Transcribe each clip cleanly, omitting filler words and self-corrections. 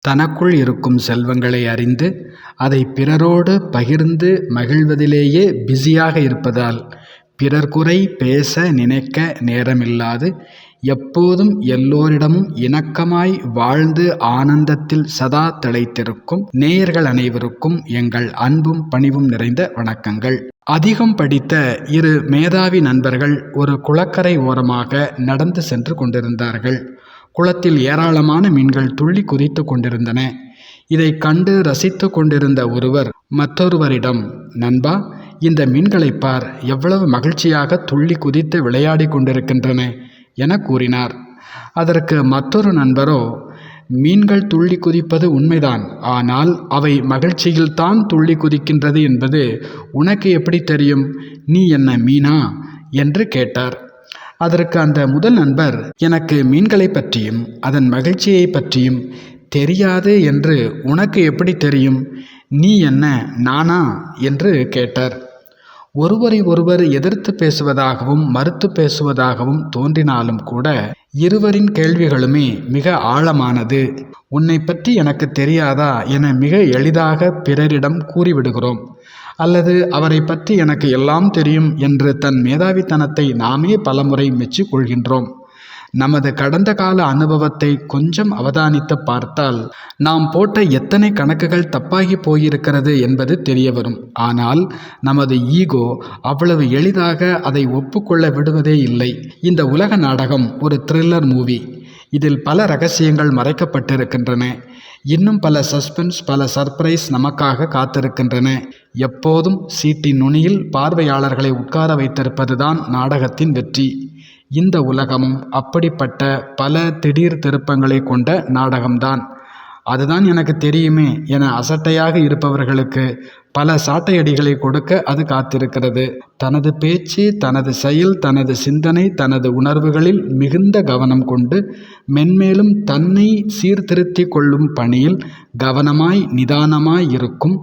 தனக்குள் இருக்கும் செல்வங்களை அறிந்து அதை பிறரோடு பகிர்ந்து மகிழ்வதிலேயே பிஸியாக இருப்பதால் பிறர் குறை பேச நினைக்க நேரமில்லாது எப்போதும் எல்லோரிடமும் இணக்கமாய் வாழ்ந்து ஆனந்தத்தில் சதா திளைத்திருக்கும் நேயர்கள் அனைவருக்கும் எங்கள் அன்பும் பணிவும் நிறைந்த வணக்கங்கள். அதிகம் படித்த இரு மேதாவி நண்பர்கள் ஒரு குளக்கரை ஓரமாக நடந்து சென்று கொண்டிருந்தார்கள். குளத்தில் ஏராளமான மீன்கள் துள்ளி குதித்து கொண்டிருந்தன. இதை கண்டு ரசித்து கொண்டிருந்த ஒருவர் மற்றொருவரிடம், நண்பா, இந்த மீன்களை பார், எவ்வளவு மகிழ்ச்சியாக துள்ளி குதித்து விளையாடி கொண்டிருக்கின்றன என கூறினார். அதற்கு மற்றொரு நண்பரோ, மீன்கள் துள்ளி குதிப்பது உண்மைதான், ஆனால் அவை மகிழ்ச்சியில்தான் துள்ளி குதிக்கின்றது என்பது உனக்கு எப்படி தெரியும்? நீ என்ன மீனா என்று கேட்டார். அதற்கு அந்த முதல் நண்பர், எனக்கு மீன்களை பற்றியும் அதன் மகிழ்ச்சியை பற்றியும் தெரியாது என்று உனக்கு எப்படி தெரியும்? நீ என்ன நானா என்று கேட்டார். ஒருவரை ஒருவர் எதிர்த்து பேசுவதாகவும் மறுத்து பேசுவதாகவும் தோன்றினாலும் கூட இருவரின் கேள்விகளுமே மிக ஆழமானது. உன்னை பற்றி எனக்கு தெரியாதா என மிக எளிதாக பிறரிடம் கூறிவிடுகிறோம். அல்லது அவரை பற்றி எனக்கு எல்லாம் தெரியும் என்று தன் மேதாவித்தனத்தை நாமே பலமுறை மெச்சிக்கொள்கின்றோம். நமது கடந்த கால அனுபவத்தை கொஞ்சம் அவதானித்து பார்த்தால் நாம் போட்ட எத்தனை கணக்குகள் தப்பாகி போயிருக்கிறது என்பது தெரிய வரும். ஆனால் நமது ஈகோ அவ்வளவு எளிதாக அதை ஒப்புக்கொள்ள விடுவதே இல்லை. இந்த உலக நாடகம் ஒரு த்ரில்லர் மூவி. இதில் பல ரகசியங்கள் மறைக்கப்பட்டிருக்கின்றன. இன்னும் பல சஸ்பென்ஸ், பல சர்ப்ரைஸ் நமக்காக காத்திருக்கின்றன. எப்போதும் சீட்டின் நுனியில் பார்வையாளர்களை உட்கார வைத்திருப்பதுதான் நாடகத்தின் வெற்றி. இந்த உலகமும் அப்படிப்பட்ட பல திடீர் திருப்பங்களை கொண்ட நாடகம்தான். அதுதான் எனக்கு தெரியுமே என அசட்டையாக இருப்பவர்களுக்கு பல சாட்டையடிகளை கொடுக்க அது காத்திருக்கிறது. தனது பேச்சு, தனது செயல், தனது சிந்தனை, தனது உணர்வுகளில் மிகுந்த கவனம் கொண்டு மென்மேலும் தன்னை சீர்திருத்தி கொள்ளும் பணியில் கவனமாய் நிதானமாய் இருக்கும்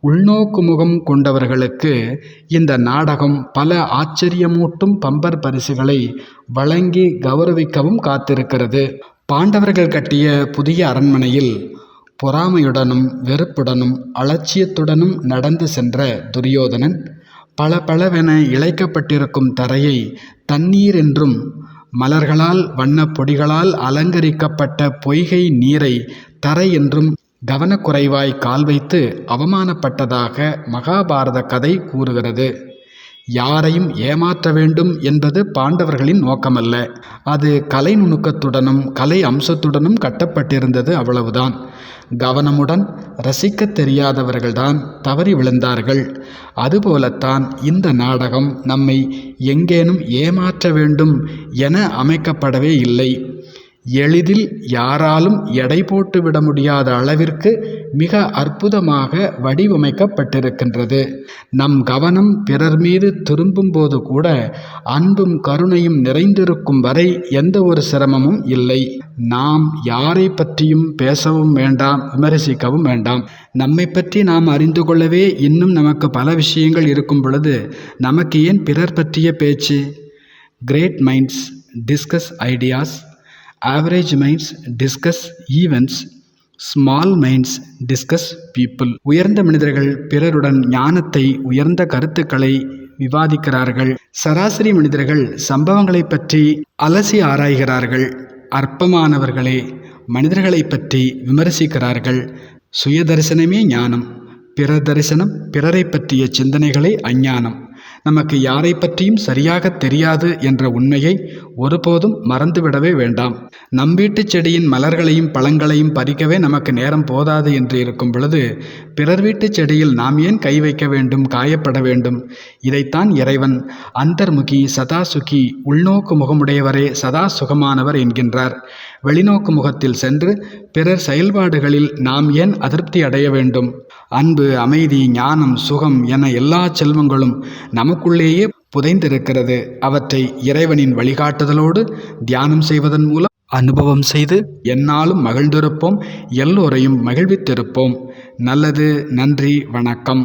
உள்நோக்கு முகம் கொண்டவர்களுக்கு இந்த நாடகம் பல ஆச்சரியமூட்டும் பம்பர் பரிசுகளை வழங்கி கௌரவிக்கவும் காத்திருக்கிறது. பாண்டவர்கள் கட்டிய புதிய அரண்மனையில் பொறாமையுடனும் வெறுப்புடனும் அலட்சியத்துடனும் நடந்து சென்ற துரியோதனன் பளபளவென இழைக்கப்பட்டிருக்கும் தரையை தண்ணீர் என்றும் மலர்களால் வண்ணப் பொடிகளால் அலங்கரிக்கப்பட்ட பொய்கை நீரை தரை என்றும் கவனக்குறைவாய் கால் வைத்து அவமானப்பட்டதாக மகாபாரத கதை கூறுகிறது. யாரையும் ஏமாற்ற வேண்டும் என்பது பாண்டவர்களின் நோக்கமல்ல. அது கலை நுணுக்கத்துடனும் கலை அம்சத்துடனும் கட்டப்பட்டிருந்தது, அவ்வளவுதான். கவனமுடன் ரசிக்க தெரியாதவர்கள்தான் தவறி விழுந்தார்கள். அதுபோலத்தான் இந்த நாடகம் நம்மை எங்கேனும் ஏமாற்ற வேண்டும் என அமைக்கப்படவே இல்லை. எளிதில் யாராலும் எடை போட்டு விட முடியாத அளவிற்கு மிக அற்புதமாக வடிவமைக்கப்பட்டிருக்கின்றது. நம் கவனம் பிறர் மீது திரும்பும் போது கூட அன்பும் கருணையும் நிறைந்திருக்கும் வரை எந்த ஒரு சிரமமும் இல்லை. நாம் யாரை பற்றியும் பேசவும் வேண்டாம், விமர்சிக்கவும் வேண்டாம். நம்மை பற்றி நாம் அறிந்து கொள்ளவே இன்னும் நமக்கு பல விஷயங்கள் இருக்கும் பொழுது நமக்கு ஏன் பிறர் பற்றிய பேச்சு? Great minds discuss ideas, average minds discuss events, small minds discuss people. உயர்ந்த மனிதர்கள் பிறருடன் ஞானத்தை, உயர்ந்த கருத்துக்களை விவாதிக்கிறார்கள். சராசரி மனிதர்கள் சம்பவங்களை பற்றி அலசி ஆராய்கிறார்கள். அற்பமானவர்களே மனிதர்களை பற்றி விமர்சிக்கிறார்கள். சுய தரிசனமே ஞானம், பிறர் தரிசனம், பிறரை பற்றிய சிந்தனைகளே அஞ்ஞானம். நமக்கு யாரை பற்றியும் சரியாக தெரியாது என்ற உண்மையை ஒருபோதும் மறந்துவிடவே வேண்டாம். நம் வீட்டு செடியின் மலர்களையும் பழங்களையும் பறிக்கவே நமக்கு நேரம் போதாது என்று இருக்கும் பொழுது பிறர் வீட்டு செடியில் நாம் ஏன் கை வைக்க வேண்டும், காயப்பட வேண்டும்? இதைத்தான் இறைவன் அந்தர்முகி சதா சுகி, உள்நோக்கு முகமுடையவரே சதா சுகமானவர் என்கின்றார். வெளிநோக்கு முகத்தில் சென்று பிறர் செயல்பாடுகளில் நாம் ஏன் அதிருப்தி அடைய வேண்டும்? அன்பு, அமைதி, ஞானம், சுகம் என எல்லா செல்வங்களும் நமக்குள்ளேயே புதைந்திருக்கிறது. அவற்றை இறைவனின் வழிகாட்டுதலோடு தியானம் செய்வதன் மூலம் அனுபவம் செய்து எந்நாளும் மகிழ்ந்திருப்போம், எல்லோரையும் மகிழ்வித்திருப்போம். நல்லது. நன்றி. வணக்கம்.